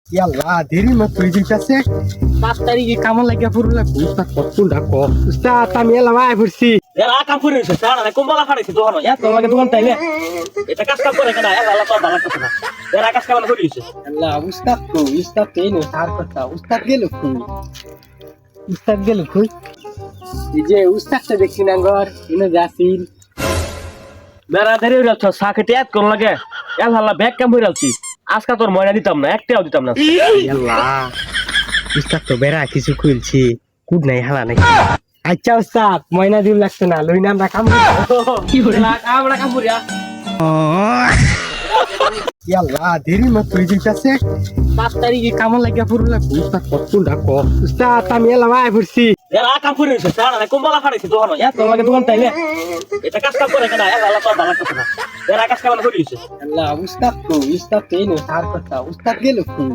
ইয়াল্লা দেরি মাত্র যাইতাছে 5 তারিখে কামন লাগিয়া পুরুলা উস্তাদ কতক্ষণ ডাকো উস্তাদ আমি এলাম আয় পড়ছি এরা কাম করে রইছে সারা না কোমলা ফাড়াইছে দোকান এত লাগে দোকান তাইলে এটা কাজ কাম করে কেন আল্লাহ তো ভালো কথা না এরা কাজ কাম করে রইছে আল্লাহ উস্তাদ তো এই নো তার কথা উস্তাদ গেল কই এই যে উস্তাদটা দেখছি না ঘর ইনো যাসিল বেড়া ধরে রইছ সাকেটে এত কোন লাগে আল্লাহ ব্যাগ কাম করে আলছি আজকে তোর ময়না দিতাম না একটাও দিতাম না আল্লাহ উস্তাদ তো বেড়া কিছু খুলছি কুড নাই হালা নাই আচ্ছা উস্তাদ ময়না দিন লাগছে না লইনা আমরা কাম কি করে আমরা কাম করিয়া ইয়াল্লা দেরি মাত্র যাইতাছে 5 তারিখে কামন লাগিয়া পুরুলা উস্তাদ কতক্ষণ ডাকো উস্তাদ আমি এলাম আয় পড়ছি এরা কাম করে রইছে সারা না কোমলা ফাড়াইছে দোকান এত লাগে দোকান তাইলে এটা কাজ কাম করে কেন আল্লাহ তো ভালো কথা না এরা কাজ কাম করে রইছে আল্লাহ উস্তাদ তো এই নো তার কথা উস্তাদ গেল কই